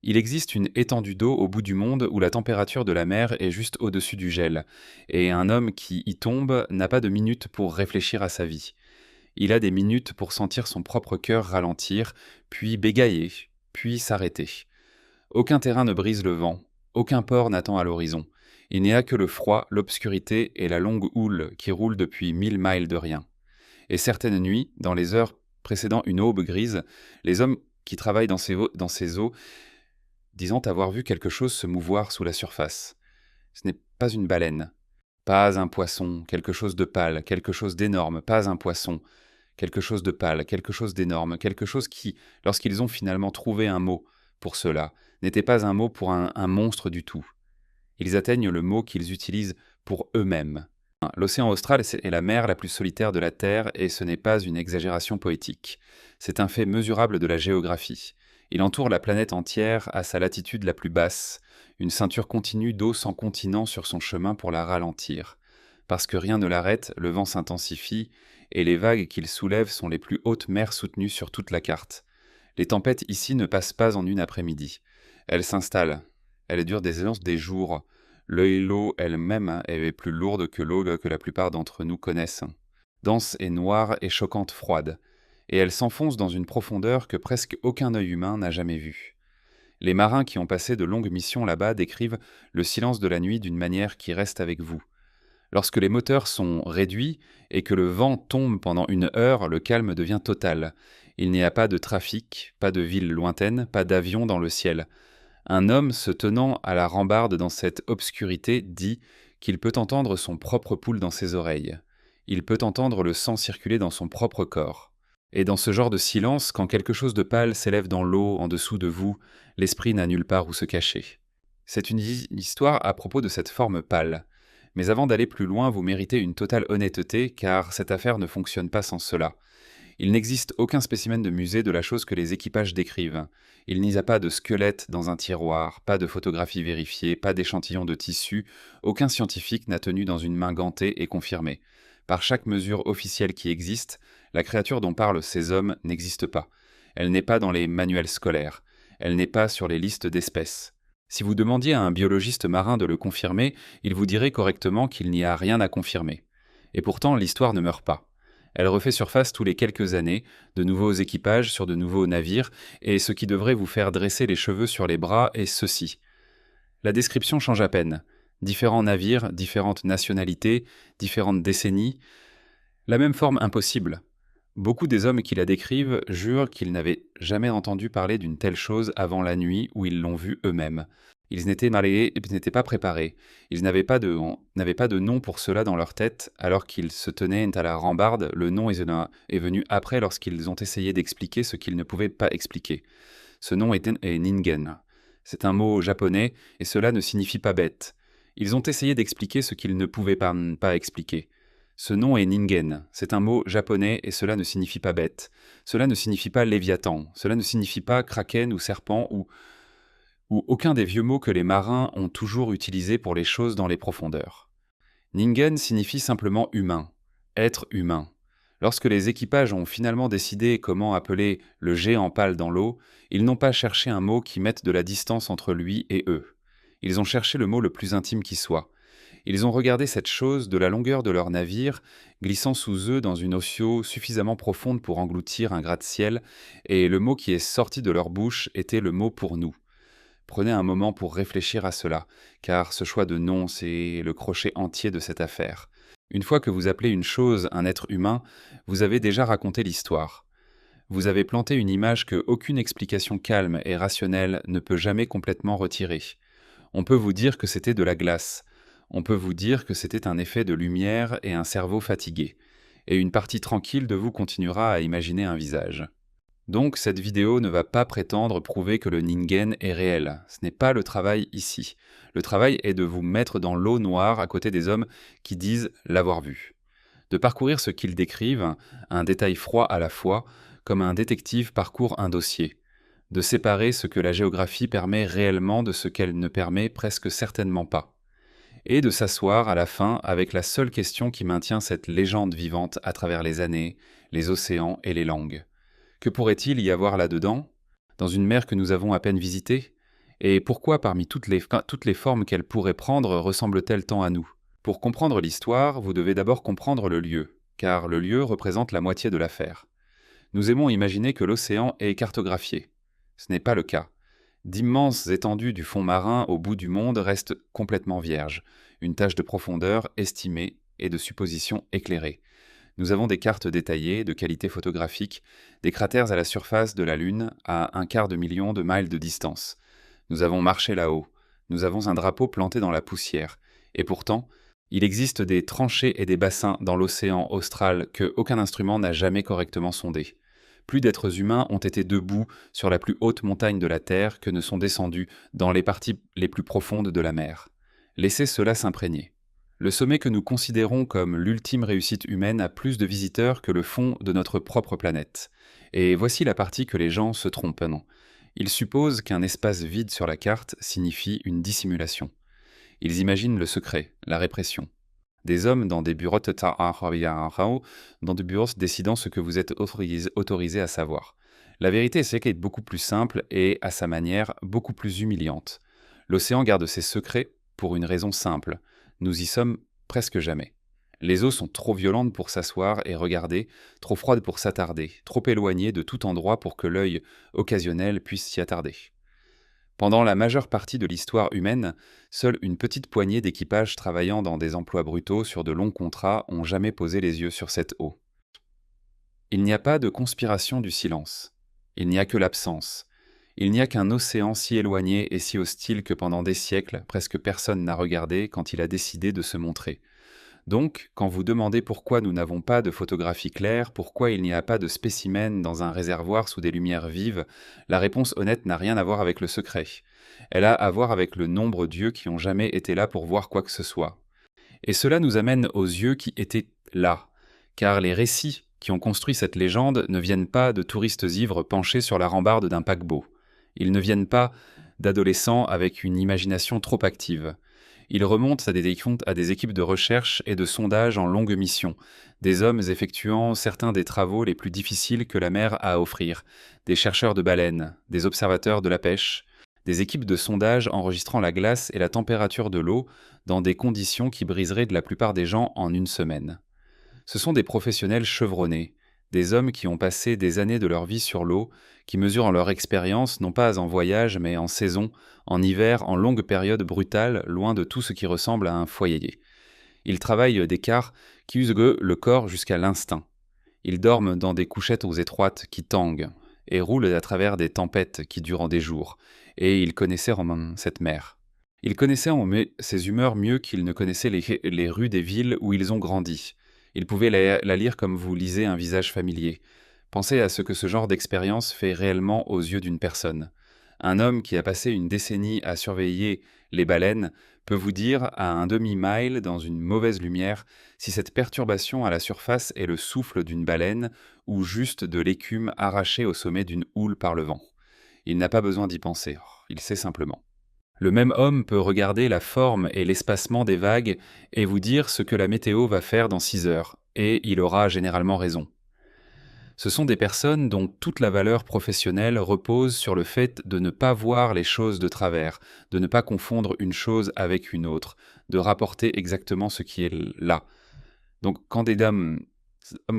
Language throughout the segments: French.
Il existe une étendue d'eau au bout du monde où la température de la mer est juste au-dessus du gel, et un homme qui y tombe n'a pas de minutes pour réfléchir à sa vie. Il a des minutes pour sentir son propre cœur ralentir, puis bégayer, puis s'arrêter. Aucun terrain ne brise le vent, aucun port n'attend à l'horizon. Il n'y a que le froid, l'obscurité et la longue houle qui roule depuis 1000 miles de rien. Et certaines nuits, dans les heures précédant une aube grise, les hommes qui travaillent dans ces eaux disant avoir vu quelque chose se mouvoir sous la surface. Ce n'est pas une baleine, pas un poisson, quelque chose de pâle, quelque chose d'énorme, pas un poisson, quelque chose de pâle, quelque chose d'énorme, quelque chose qui, lorsqu'ils ont finalement trouvé un mot pour cela, n'était pas un mot pour un monstre du tout. Ils atteignent le mot qu'ils utilisent pour eux-mêmes. L'océan austral est la mer la plus solitaire de la Terre et ce n'est pas une exagération poétique. C'est un fait mesurable de la géographie. Il entoure la planète entière à sa latitude la plus basse, une ceinture continue d'eau sans continent sur son chemin pour la ralentir. Parce que rien ne l'arrête, le vent s'intensifie et les vagues qu'il soulève sont les plus hautes mers soutenues sur toute la carte. Les tempêtes ici ne passent pas en une après-midi. Elles s'installent. Elles durent des jours. L'eau elle-même est plus lourde que l'eau que la plupart d'entre nous connaissent. Dense et noire et choquante froide. Et elle s'enfonce dans une profondeur que presque aucun œil humain n'a jamais vue. Les marins qui ont passé de longues missions là-bas décrivent le silence de la nuit d'une manière qui reste avec vous. Lorsque les moteurs sont réduits et que le vent tombe pendant 1 heure, le calme devient total. Il n'y a pas de trafic, pas de ville lointaine, pas d'avion dans le ciel. Un homme se tenant à la rambarde dans cette obscurité dit qu'il peut entendre son propre pouls dans ses oreilles. Il peut entendre le sang circuler dans son propre corps. Et dans ce genre de silence, quand quelque chose de pâle s'élève dans l'eau en dessous de vous, l'esprit n'a nulle part où se cacher. C'est une histoire à propos de cette forme pâle. Mais avant d'aller plus loin, vous méritez une totale honnêteté, car cette affaire ne fonctionne pas sans cela. Il n'existe aucun spécimen de musée de la chose que les équipages décrivent. Il n'y a pas de squelette dans un tiroir, pas de photographie vérifiée, pas d'échantillon de tissu, aucun scientifique n'a tenu dans une main gantée et confirmé. Par chaque mesure officielle qui existe, la créature dont parlent ces hommes n'existe pas. Elle n'est pas dans les manuels scolaires. Elle n'est pas sur les listes d'espèces. Si vous demandiez à un biologiste marin de le confirmer, il vous dirait correctement qu'il n'y a rien à confirmer. Et pourtant, l'histoire ne meurt pas. Elle refait surface tous les quelques années, de nouveaux équipages sur de nouveaux navires, et ce qui devrait vous faire dresser les cheveux sur les bras est ceci. La description change à peine. Différents navires, différentes nationalités, différentes décennies. La même forme impossible. Beaucoup des hommes qui la décrivent jurent qu'ils n'avaient jamais entendu parler d'une telle chose avant la nuit où ils l'ont vue eux-mêmes. Ils n'étaient pas préparés. Ils n'avaient pas de nom pour cela dans leur tête alors qu'ils se tenaient à la rambarde. Le nom est venu après lorsqu'ils ont essayé d'expliquer ce qu'ils ne pouvaient pas expliquer. Ce nom est Ningen. C'est un mot japonais et cela ne signifie pas bête. Ils ont essayé d'expliquer ce qu'ils ne pouvaient pas expliquer. Ce nom est Ningen, c'est un mot japonais et cela ne signifie pas bête. Cela ne signifie pas léviathan, cela ne signifie pas kraken ou serpent ou aucun des vieux mots que les marins ont toujours utilisés pour les choses dans les profondeurs. Ningen signifie simplement humain, être humain. Lorsque les équipages ont finalement décidé comment appeler le géant pâle dans l'eau, ils n'ont pas cherché un mot qui mette de la distance entre lui et eux. Ils ont cherché le mot le plus intime qui soit. Ils ont regardé cette chose de la longueur de leur navire, glissant sous eux dans une ossio suffisamment profonde pour engloutir un gratte-ciel, et le mot qui est sorti de leur bouche était le mot pour nous. Prenez un moment pour réfléchir à cela, car ce choix de nom, c'est le crochet entier de cette affaire. Une fois que vous appelez une chose un être humain, vous avez déjà raconté l'histoire. Vous avez planté une image que aucune explication calme et rationnelle ne peut jamais complètement retirer. On peut vous dire que c'était de la glace. On peut vous dire que c'était un effet de lumière et un cerveau fatigué. Et une partie tranquille de vous continuera à imaginer un visage. Donc cette vidéo ne va pas prétendre prouver que le Ningen est réel. Ce n'est pas le travail ici. Le travail est de vous mettre dans l'eau noire à côté des hommes qui disent l'avoir vu. De parcourir ce qu'ils décrivent, un détail froid à la fois, comme un détective parcourt un dossier. De séparer ce que la géographie permet réellement de ce qu'elle ne permet presque certainement pas. Et de s'asseoir à la fin avec la seule question qui maintient cette légende vivante à travers les années, les océans et les langues. Que pourrait-il y avoir là-dedans, dans une mer que nous avons à peine visitée? Et pourquoi, parmi toutes les formes qu'elle pourrait prendre, ressemble-t-elle tant à nous? Pour comprendre l'histoire, vous devez d'abord comprendre le lieu, car le lieu représente la moitié de l'affaire. Nous aimons imaginer que l'océan est cartographié. Ce n'est pas le cas. D'immenses étendues du fond marin au bout du monde restent complètement vierges, une tâche de profondeur estimée et de supposition éclairée. Nous avons des cartes détaillées, de qualité photographique, des cratères à la surface de la Lune à 1/4 de million de miles de distance. Nous avons marché là-haut. Nous avons un drapeau planté dans la poussière. Et pourtant, il existe des tranchées et des bassins dans l'océan austral que aucun instrument n'a jamais correctement sondés. Plus d'êtres humains ont été debout sur la plus haute montagne de la Terre que ne sont descendus dans les parties les plus profondes de la mer. Laissez cela s'imprégner. Le sommet que nous considérons comme l'ultime réussite humaine a plus de visiteurs que le fond de notre propre planète. Et voici la partie que les gens se trompent, non. Ils supposent qu'un espace vide sur la carte signifie une dissimulation. Ils imaginent le secret, la répression. Des hommes dans des bureaux décidant ce que vous êtes autorisé à savoir. La vérité, c'est qu'elle est beaucoup plus simple et, à sa manière, beaucoup plus humiliante. L'océan garde ses secrets pour une raison simple. Nous y sommes presque jamais. Les eaux sont trop violentes pour s'asseoir et regarder, trop froides pour s'attarder, trop éloignées de tout endroit pour que l'œil occasionnel puisse s'y attarder. Pendant la majeure partie de l'histoire humaine, seule une petite poignée d'équipages travaillant dans des emplois brutaux sur de longs contrats ont jamais posé les yeux sur cette eau. Il n'y a pas de conspiration du silence. Il n'y a que l'absence. Il n'y a qu'un océan si éloigné et si hostile que pendant des siècles, presque personne n'a regardé quand il a décidé de se montrer. Donc, quand vous demandez pourquoi nous n'avons pas de photographie claire, pourquoi il n'y a pas de spécimens dans un réservoir sous des lumières vives, la réponse honnête n'a rien à voir avec le secret. Elle a à voir avec le nombre d'yeux qui ont jamais été là pour voir quoi que ce soit. Et cela nous amène aux yeux qui étaient là, car les récits qui ont construit cette légende ne viennent pas de touristes ivres penchés sur la rambarde d'un paquebot. Ils ne viennent pas d'adolescents avec une imagination trop active. Ils remontent à des équipes de recherche et de sondage en longue mission, des hommes effectuant certains des travaux les plus difficiles que la mer a à offrir, des chercheurs de baleines, des observateurs de la pêche, des équipes de sondage enregistrant la glace et la température de l'eau dans des conditions qui briseraient de la plupart des gens en une semaine. Ce sont des professionnels chevronnés, des hommes qui ont passé des années de leur vie sur l'eau, qui mesurent leur expérience non pas en voyage mais en saison, en hiver, en longues périodes brutales, loin de tout ce qui ressemble à un foyer. Ils travaillent d'écart qui usent le corps jusqu'à l'instinct. Ils dorment dans des couchettes aux étroites qui tanguent, et roulent à travers des tempêtes qui durent des jours, et ils connaissaient cette mer. Ils connaissaient ces humeurs mieux qu'ils ne connaissaient les rues des villes où ils ont grandi. Ils pouvaient la lire comme vous lisez un visage familier. Pensez à ce que ce genre d'expérience fait réellement aux yeux d'une personne. Un homme qui a passé une décennie à surveiller les baleines peut vous dire à un demi-mile dans une mauvaise lumière si cette perturbation à la surface est le souffle d'une baleine ou juste de l'écume arrachée au sommet d'une houle par le vent. Il n'a pas besoin d'y penser, il sait simplement. Le même homme peut regarder la forme et l'espacement des vagues et vous dire ce que la météo va faire dans 6 heures, et il aura généralement raison. Ce sont des personnes dont toute la valeur professionnelle repose sur le fait de ne pas voir les choses de travers, de ne pas confondre une chose avec une autre, de rapporter exactement ce qui est là. Donc quand des hommes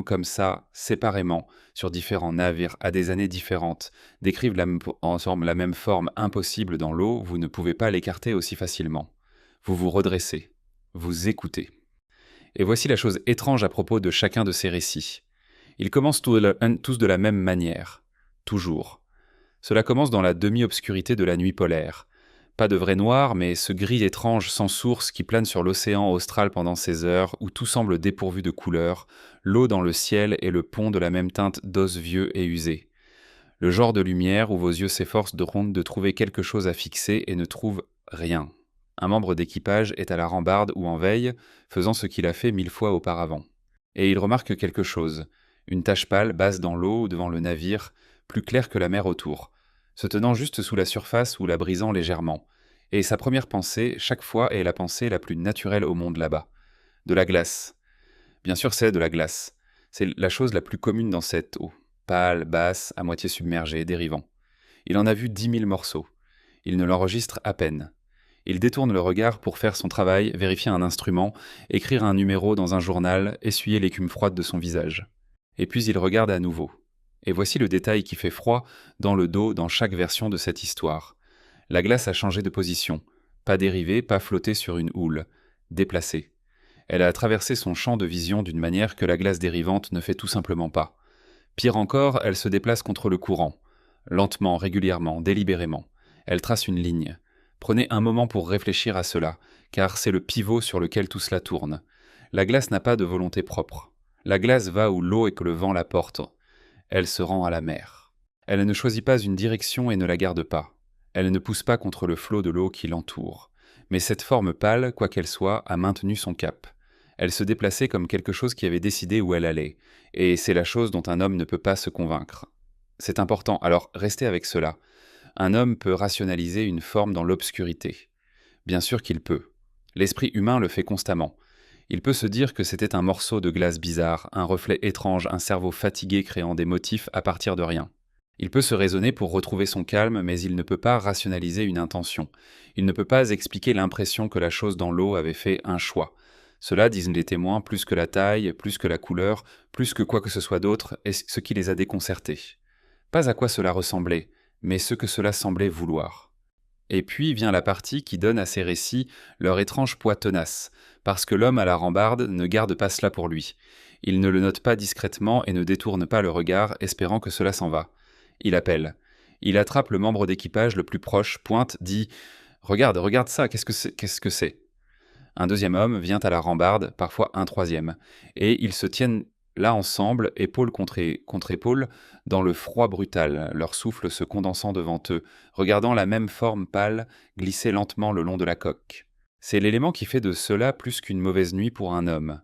comme ça, séparément, sur différents navires, à des années différentes, décrivent ensemble la même forme impossible dans l'eau, vous ne pouvez pas l'écarter aussi facilement. Vous vous redressez, vous écoutez. Et voici la chose étrange à propos de chacun de ces récits. Ils commencent tous de la même manière, toujours. Cela commence dans la demi-obscurité de la nuit polaire. Pas de vrai noir, mais ce gris étrange sans source qui plane sur l'océan austral pendant ces heures où tout semble dépourvu de couleur, l'eau dans le ciel et le pont de la même teinte d'os vieux et usé. Le genre de lumière où vos yeux s'efforcent de trouver quelque chose à fixer et ne trouvent rien. Un membre d'équipage est à la rambarde ou en veille, faisant ce qu'il a fait 1000 fois auparavant. Et il remarque quelque chose, une tache pâle basse dans l'eau devant le navire, plus claire que la mer autour, se tenant juste sous la surface ou la brisant légèrement. Et sa première pensée, chaque fois, est la pensée la plus naturelle au monde là-bas. De la glace. Bien sûr, c'est de la glace. C'est la chose la plus commune dans cette eau. Pâle, basse, à moitié submergée, dérivant. Il en a vu 10 000 morceaux. Il ne l'enregistre à peine. Il détourne le regard pour faire son travail, vérifier un instrument, écrire un numéro dans un journal, essuyer l'écume froide de son visage. Et puis il regarde à nouveau. Et voici le détail qui fait froid dans le dos dans chaque version de cette histoire. La glace a changé de position. Pas dérivée, pas flottée sur une houle. Déplacée. Elle a traversé son champ de vision d'une manière que la glace dérivante ne fait tout simplement pas. Pire encore, elle se déplace contre le courant. Lentement, régulièrement, délibérément. Elle trace une ligne. Prenez un moment pour réfléchir à cela, car c'est le pivot sur lequel tout cela tourne. La glace n'a pas de volonté propre. La glace va où l'eau et que le vent la portent. Elle se rend à la mer. Elle ne choisit pas une direction et ne la garde pas. Elle ne pousse pas contre le flot de l'eau qui l'entoure. Mais cette forme pâle, quoi qu'elle soit, a maintenu son cap. Elle se déplaçait comme quelque chose qui avait décidé où elle allait, et c'est la chose dont un homme ne peut pas se convaincre. C'est important, alors restez avec cela. Un homme peut rationaliser une forme dans l'obscurité. Bien sûr qu'il peut. L'esprit humain le fait constamment. Il peut se dire que c'était un morceau de glace bizarre, un reflet étrange, un cerveau fatigué créant des motifs à partir de rien. Il peut se raisonner pour retrouver son calme, mais il ne peut pas rationaliser une intention. Il ne peut pas expliquer l'impression que la chose dans l'eau avait fait un choix. Cela, disent les témoins, plus que la taille, plus que la couleur, plus que quoi que ce soit d'autre, est ce qui les a déconcertés. Pas à quoi cela ressemblait, mais ce que cela semblait vouloir. Et puis vient la partie qui donne à ces récits leur étrange poids tenace, parce que l'homme à la rambarde ne garde pas cela pour lui. Il ne le note pas discrètement et ne détourne pas le regard, espérant que cela s'en va. Il appelle. Il attrape le membre d'équipage le plus proche, pointe, dit « Regarde, regarde ça, qu'est-ce que c'est ?» Un deuxième homme vient à la rambarde, parfois un troisième, et ils se tiennent là ensemble, épaule contre épaule, dans le froid brutal, leur souffle se condensant devant eux, regardant la même forme pâle glisser lentement le long de la coque. C'est l'élément qui fait de cela plus qu'une mauvaise nuit pour un homme.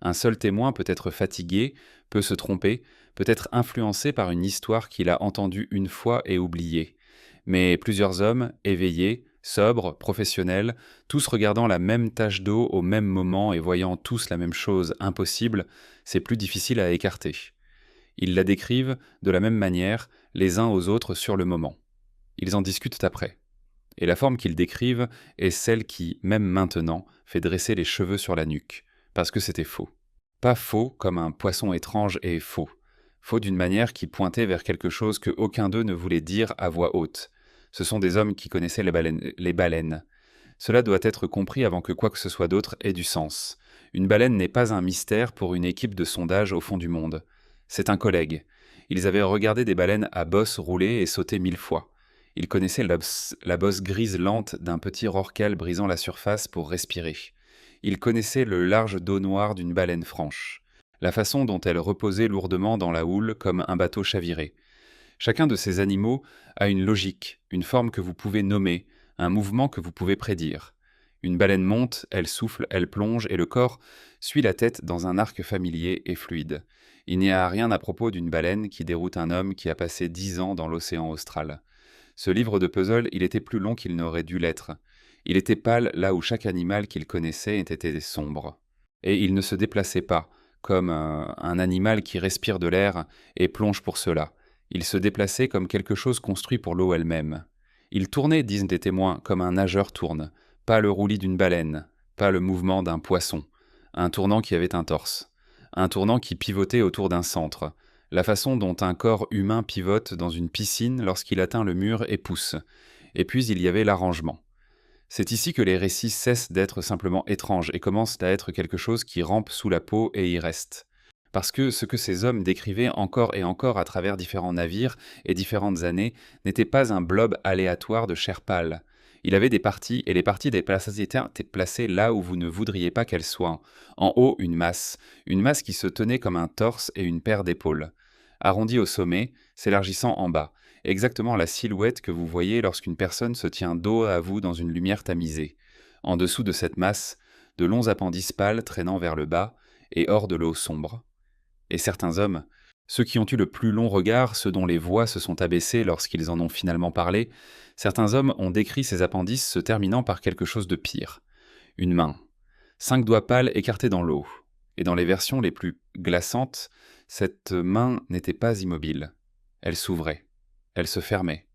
Un seul témoin peut être fatigué, peut se tromper, peut être influencé par une histoire qu'il a entendue une fois et oubliée. Mais plusieurs hommes, éveillés, sobres, professionnels, tous regardant la même tache d'eau au même moment et voyant tous la même chose impossible, c'est plus difficile à écarter. Ils la décrivent de la même manière, les uns aux autres sur le moment. Ils en discutent après. Et la forme qu'ils décrivent est celle qui, même maintenant, fait dresser les cheveux sur la nuque, parce que c'était faux. Pas faux comme un poisson étrange est faux. Faux d'une manière qui pointait vers quelque chose que aucun d'eux ne voulait dire à voix haute. Ce sont des hommes qui connaissaient les baleines. Cela doit être compris avant que quoi que ce soit d'autre ait du sens. Une baleine n'est pas un mystère pour une équipe de sondage au fond du monde. C'est un collègue. Ils avaient regardé des baleines à bosse rouler et sauter 1000 fois. Ils connaissaient la bosse grise lente d'un petit rorqual brisant la surface pour respirer. Ils connaissaient le large dos noir d'une baleine franche. La façon dont elle reposait lourdement dans la houle comme un bateau chaviré. Chacun de ces animaux a une logique, une forme que vous pouvez nommer, un mouvement que vous pouvez prédire. Une baleine monte, elle souffle, elle plonge, et le corps suit la tête dans un arc familier et fluide. Il n'y a rien à propos d'une baleine qui déroute un homme qui a passé 10 ans dans l'océan austral. Ce livre de puzzle, il était plus long qu'il n'aurait dû l'être. Il était pâle là où chaque animal qu'il connaissait était sombre. Et il ne se déplaçait pas, comme un animal qui respire de l'air et plonge pour cela. Il se déplaçait comme quelque chose construit pour l'eau elle-même. Il tournait, disent des témoins, comme un nageur tourne, pas le roulis d'une baleine, pas le mouvement d'un poisson, un tournant qui avait un torse, un tournant qui pivotait autour d'un centre, la façon dont un corps humain pivote dans une piscine lorsqu'il atteint le mur et pousse, et puis il y avait l'arrangement. C'est ici que les récits cessent d'être simplement étranges et commencent à être quelque chose qui rampe sous la peau et y reste. Parce que ce que ces hommes décrivaient encore et encore à travers différents navires et différentes années n'était pas un blob aléatoire de chair pâle. Il avait des parties, et les parties étaient placées là où vous ne voudriez pas qu'elles soient. En haut, une masse qui se tenait comme un torse et une paire d'épaules. Arrondie au sommet, s'élargissant en bas, exactement la silhouette que vous voyez lorsqu'une personne se tient dos à vous dans une lumière tamisée. En dessous de cette masse, de longs appendices pâles traînant vers le bas et hors de l'eau sombre. Et certains hommes, ceux qui ont eu le plus long regard, ceux dont les voix se sont abaissées lorsqu'ils en ont finalement parlé, certains hommes ont décrit ces appendices se terminant par quelque chose de pire. Une main. 5 doigts pâles écartés dans l'eau. Et dans les versions les plus glaçantes, cette main n'était pas immobile. Elle s'ouvrait. Elle se fermait.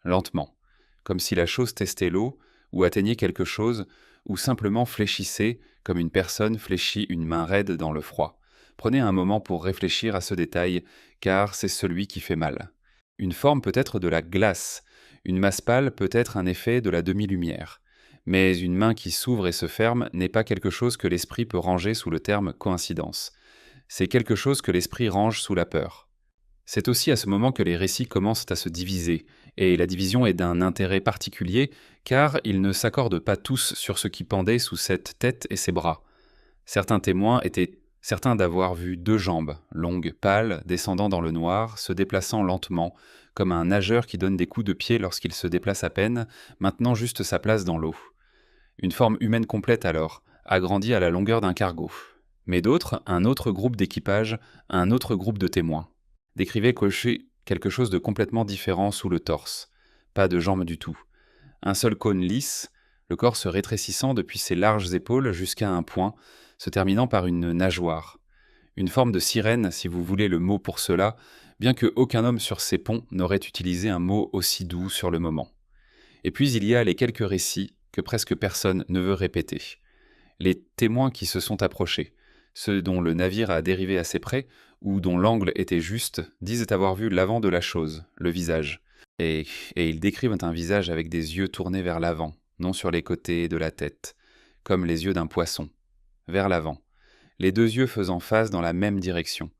Lentement. comme si la chose testait l'eau, ou atteignait quelque chose, ou simplement fléchissait, comme une personne fléchit une main raide dans le froid. Prenez un moment pour réfléchir à ce détail, car c'est celui qui fait mal. Une forme peut être de la glace, une masse pâle peut être un effet de la demi-lumière. Mais une main qui s'ouvre et se ferme n'est pas quelque chose que l'esprit peut ranger sous le terme coïncidence. C'est quelque chose que l'esprit range sous la peur. C'est aussi à ce moment que les récits commencent à se diviser, et la division est d'un intérêt particulier, car ils ne s'accordent pas tous sur ce qui pendait sous cette tête et ses bras. Certains témoins étaient certains d'avoir vu 2 jambes, longues, pâles, descendant dans le noir, se déplaçant lentement, comme un nageur qui donne des coups de pied lorsqu'il se déplace à peine, maintenant juste sa place dans l'eau. Une forme humaine complète alors, agrandie à la longueur d'un cargo. Mais d'autres, un autre groupe d'équipage, un autre groupe de témoins, décrivaient cocher quelque chose de complètement différent sous le torse. Pas de jambes du tout. Un seul cône lisse, le corps se rétrécissant depuis ses larges épaules jusqu'à un point, se terminant par une nageoire. Une forme de sirène, si vous voulez le mot pour cela, bien que aucun homme sur ces ponts n'aurait utilisé un mot aussi doux sur le moment. Et puis il y a les quelques récits que presque personne ne veut répéter. Les témoins qui se sont approchés, ceux dont le navire a dérivé assez près, ou dont l'angle était juste, disent avoir vu l'avant de la chose, le visage. Et ils décrivent un visage avec des yeux tournés vers l'avant, non sur les côtés de la tête, comme les yeux d'un poisson, vers l'avant, les 2 yeux faisant face dans la même direction,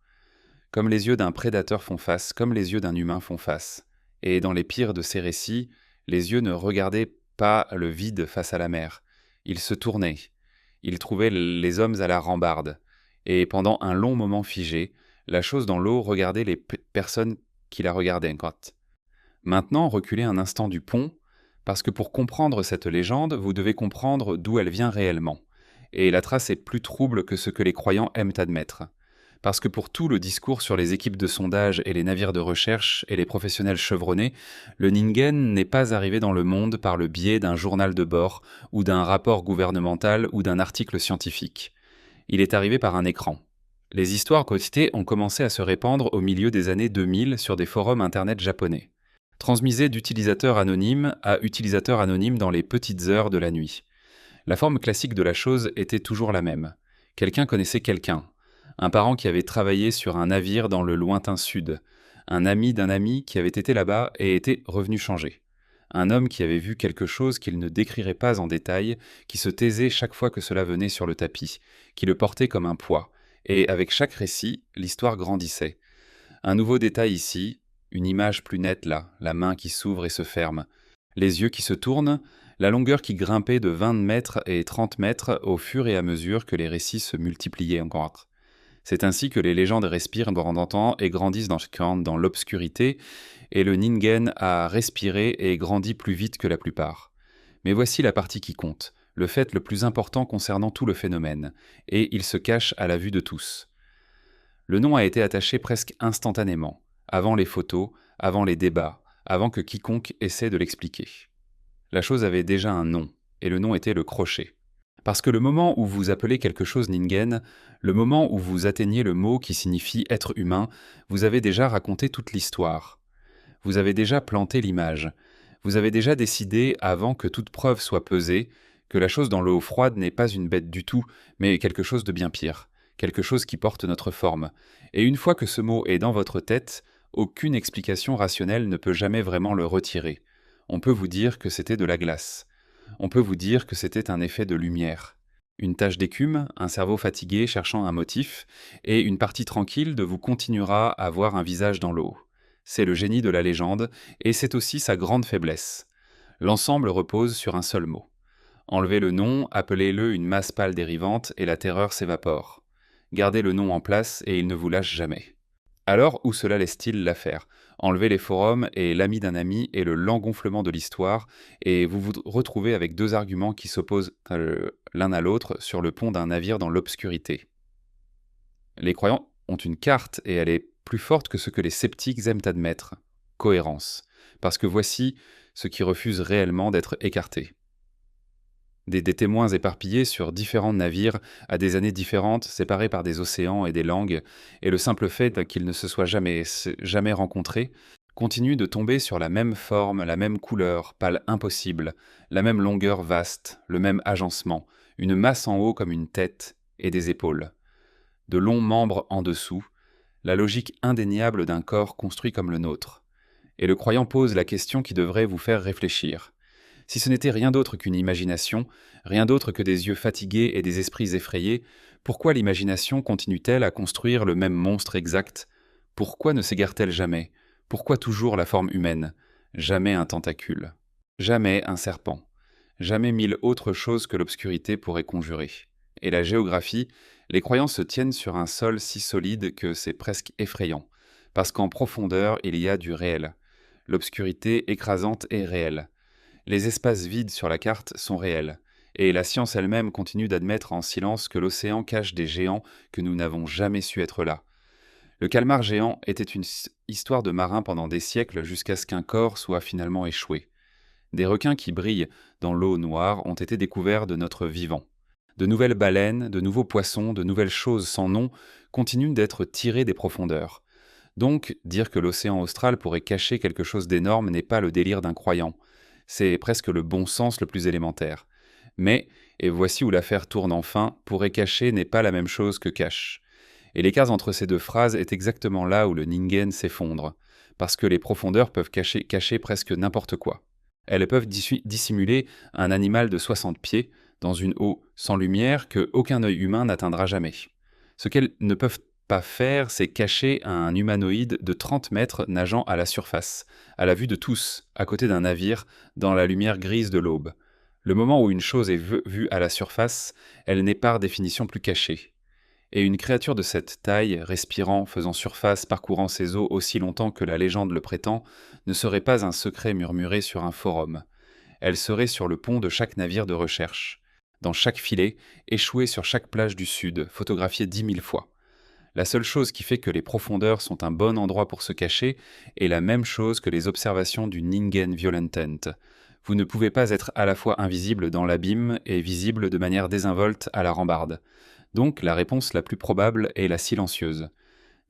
comme les yeux d'un prédateur font face, comme les yeux d'un humain font face. Et dans les pires de ces récits, les yeux ne regardaient pas le vide face à la mer, ils se tournaient, ils trouvaient les hommes à la rambarde, et pendant un long moment figé, la chose dans l'eau regardait les personnes qui la regardaient. Maintenant, reculez un instant du pont, parce que pour comprendre cette légende, vous devez comprendre d'où elle vient réellement. Et la trace est plus trouble que ce que les croyants aiment admettre. Parce que pour tout le discours sur les équipes de sondage et les navires de recherche et les professionnels chevronnés, le Ningen n'est pas arrivé dans le monde par le biais d'un journal de bord, ou d'un rapport gouvernemental, ou d'un article scientifique. Il est arrivé par un écran. Les histoires cotées ont commencé à se répandre au milieu des années 2000 sur des forums internet japonais, transmisées d'utilisateur anonyme à utilisateur anonyme dans les petites heures de la nuit. La forme classique de la chose était toujours la même. Quelqu'un connaissait quelqu'un. Un parent qui avait travaillé sur un navire dans le lointain sud. Un ami d'un ami qui avait été là-bas et était revenu changer. Un homme qui avait vu quelque chose qu'il ne décrirait pas en détail, qui se taisait chaque fois que cela venait sur le tapis, qui le portait comme un poids. Et avec chaque récit, l'histoire grandissait. Un nouveau détail ici, une image plus nette là, la main qui s'ouvre et se ferme, les yeux qui se tournent, la longueur qui grimpait de 20 mètres et 30 mètres au fur et à mesure que les récits se multipliaient encore. C'est ainsi que les légendes respirent pendant temps et grandissent dans l'obscurité, et le Ningen a respiré et grandi plus vite que la plupart. Mais voici la partie qui compte, le fait le plus important concernant tout le phénomène, et il se cache à la vue de tous. Le nom a été attaché presque instantanément, avant les photos, avant les débats, avant que quiconque essaie de l'expliquer. La chose avait déjà un nom, et le nom était le crochet. Parce que le moment où vous appelez quelque chose Ningen, le moment où vous atteignez le mot qui signifie être humain, vous avez déjà raconté toute l'histoire. Vous avez déjà planté l'image. Vous avez déjà décidé, avant que toute preuve soit pesée, que la chose dans l'eau froide n'est pas une bête du tout, mais quelque chose de bien pire, quelque chose qui porte notre forme. Et une fois que ce mot est dans votre tête, aucune explication rationnelle ne peut jamais vraiment le retirer. On peut vous dire que c'était de la glace. On peut vous dire que c'était un effet de lumière. Une tache d'écume, un cerveau fatigué cherchant un motif, et une partie tranquille de vous continuera à voir un visage dans l'eau. C'est le génie de la légende, et c'est aussi sa grande faiblesse. L'ensemble repose sur un seul mot. Enlevez le nom, appelez-le une masse pâle dérivante, et la terreur s'évapore. Gardez le nom en place, et il ne vous lâche jamais. Alors, où cela laisse-t-il l'affaire ? Enlevez les forums et l'ami d'un ami et le lent gonflement de l'histoire, et vous vous retrouvez avec 2 arguments qui s'opposent l'un à l'autre sur le pont d'un navire dans l'obscurité. Les croyants ont une carte, et elle est plus forte que ce que les sceptiques aiment admettre. Cohérence. Parce que voici ce qui refuse réellement d'être écarté. Des témoins éparpillés sur différents navires à des années différentes, séparés par des océans et des langues, et le simple fait qu'ils ne se soient jamais rencontrés, continue de tomber sur la même forme, la même couleur, pâle impossible, la même longueur vaste, le même agencement, une masse en haut comme une tête et des épaules, de longs membres en dessous, la logique indéniable d'un corps construit comme le nôtre. Et le croyant pose la question qui devrait vous faire réfléchir. Si ce n'était rien d'autre qu'une imagination, rien d'autre que des yeux fatigués et des esprits effrayés, pourquoi l'imagination continue-t-elle à construire le même monstre exact? Pourquoi ne s'égare-t-elle jamais? Pourquoi toujours la forme humaine? Jamais un tentacule. Jamais un serpent. Jamais mille autres choses que l'obscurité pourrait conjurer. Et la géographie, les croyants se tiennent sur un sol si solide que c'est presque effrayant, parce qu'en profondeur il y a du réel. L'obscurité écrasante est réelle. Les espaces vides sur la carte sont réels, et la science elle-même continue d'admettre en silence que l'océan cache des géants que nous n'avons jamais su être là. Le calmar géant était une histoire de marin pendant des siècles jusqu'à ce qu'un corps soit finalement échoué. Des requins qui brillent dans l'eau noire ont été découverts de notre vivant. De nouvelles baleines, de nouveaux poissons, de nouvelles choses sans nom continuent d'être tirées des profondeurs. Donc, dire que l'océan austral pourrait cacher quelque chose d'énorme n'est pas le délire d'un croyant. C'est presque le bon sens le plus élémentaire. Mais, et voici où l'affaire tourne enfin, pourrait cacher n'est pas la même chose que cache. Et l'écart entre ces deux phrases est exactement là où le Ningen s'effondre, parce que les profondeurs peuvent cacher presque n'importe quoi. Elles peuvent dissimuler un animal de 60 pieds dans une eau sans lumière que aucun œil humain n'atteindra jamais. Ce qu'elles ne peuvent pas faire, c'est cacher un humanoïde de 30 mètres nageant à la surface, à la vue de tous, à côté d'un navire, dans la lumière grise de l'aube. Le moment où une chose est vue à la surface, elle n'est par définition plus cachée. Et une créature de cette taille, respirant, faisant surface, parcourant ses eaux aussi longtemps que la légende le prétend, ne serait pas un secret murmuré sur un forum. Elle serait sur le pont de chaque navire de recherche, dans chaque filet, échouée sur chaque plage du Sud, photographiée 10 000 fois. La seule chose qui fait que les profondeurs sont un bon endroit pour se cacher est la même chose que les observations du Ningen Violentent. Vous ne pouvez pas être à la fois invisible dans l'abîme et visible de manière désinvolte à la rambarde. Donc la réponse la plus probable est la silencieuse.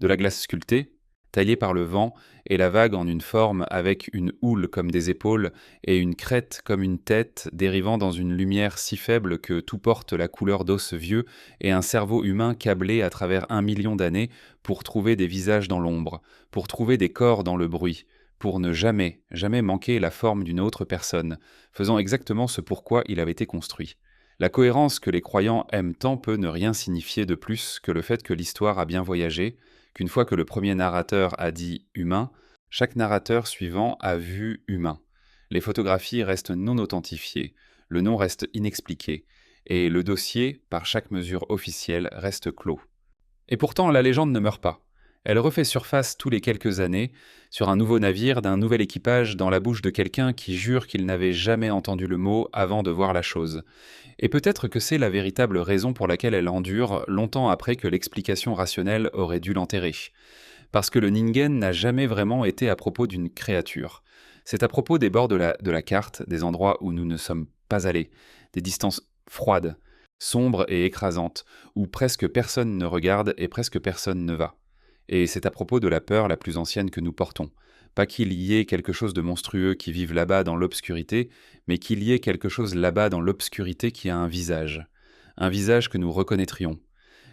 De la glace sculptée, taillée par le vent, et la vague en une forme avec une houle comme des épaules et une crête comme une tête, dérivant dans une lumière si faible que tout porte la couleur d'os vieux et un cerveau humain câblé à travers 1 million d'années pour trouver des visages dans l'ombre, pour trouver des corps dans le bruit, pour ne jamais, jamais manquer la forme d'une autre personne, faisant exactement ce pourquoi il avait été construit. La cohérence que les croyants aiment tant peut ne rien signifier de plus que le fait que l'histoire a bien voyagé, qu'une fois que le premier narrateur a dit « humain », chaque narrateur suivant a vu « humain ». Les photographies restent non authentifiées, le nom reste inexpliqué, et le dossier, par chaque mesure officielle, reste clos. Et pourtant, la légende ne meurt pas. Elle refait surface tous les quelques années, sur un nouveau navire d'un nouvel équipage dans la bouche de quelqu'un qui jure qu'il n'avait jamais entendu le mot avant de voir la chose. Et peut-être que c'est la véritable raison pour laquelle elle endure longtemps après que l'explication rationnelle aurait dû l'enterrer. Parce que le Ningen n'a jamais vraiment été à propos d'une créature. C'est à propos des bords de la carte, des endroits où nous ne sommes pas allés, des distances froides, sombres et écrasantes, où presque personne ne regarde et presque personne ne va. Et c'est à propos de la peur la plus ancienne que nous portons. Pas qu'il y ait quelque chose de monstrueux qui vive là-bas dans l'obscurité, mais qu'il y ait quelque chose là-bas dans l'obscurité qui a un visage que nous reconnaîtrions.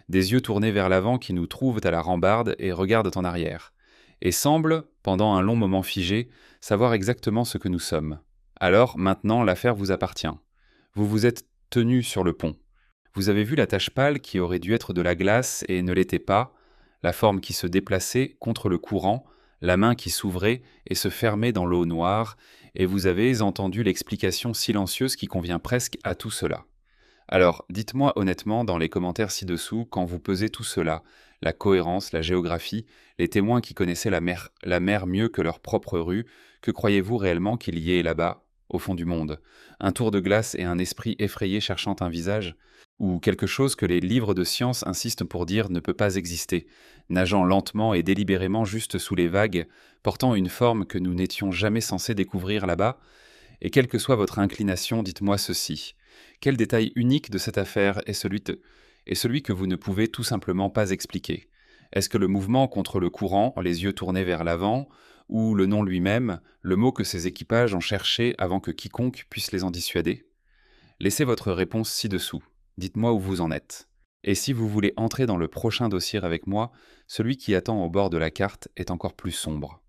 Des yeux tournés vers l'avant qui nous trouvent à la rambarde et regardent en arrière, et semblent, pendant un long moment figé, savoir exactement ce que nous sommes. Alors, maintenant, l'affaire vous appartient. Vous vous êtes tenu sur le pont. Vous avez vu la tache pâle qui aurait dû être de la glace et ne l'était pas, la forme qui se déplaçait contre le courant, la main qui s'ouvrait et se fermait dans l'eau noire, et vous avez entendu l'explication silencieuse qui convient presque à tout cela. Alors, dites-moi honnêtement dans les commentaires ci-dessous, quand vous pesez tout cela, la cohérence, la géographie, les témoins qui connaissaient la mer mieux que leur propre rue, que croyez-vous réellement qu'il y ait là-bas, au fond du monde? Un tour de glace et un esprit effrayé cherchant un visage? Ou quelque chose que les livres de science insistent pour dire ne peut pas exister, nageant lentement et délibérément juste sous les vagues, portant une forme que nous n'étions jamais censés découvrir là-bas? Et quelle que soit votre inclination, dites-moi ceci. Quel détail unique de cette affaire est celui que vous ne pouvez tout simplement pas expliquer? Est-ce que le mouvement contre le courant, les yeux tournés vers l'avant, ou le nom lui-même, le mot que ces équipages ont cherché avant que quiconque puisse les en dissuader? Laissez votre réponse ci-dessous. Dites-moi où vous en êtes. Et si vous voulez entrer dans le prochain dossier avec moi, celui qui attend au bord de la carte est encore plus sombre.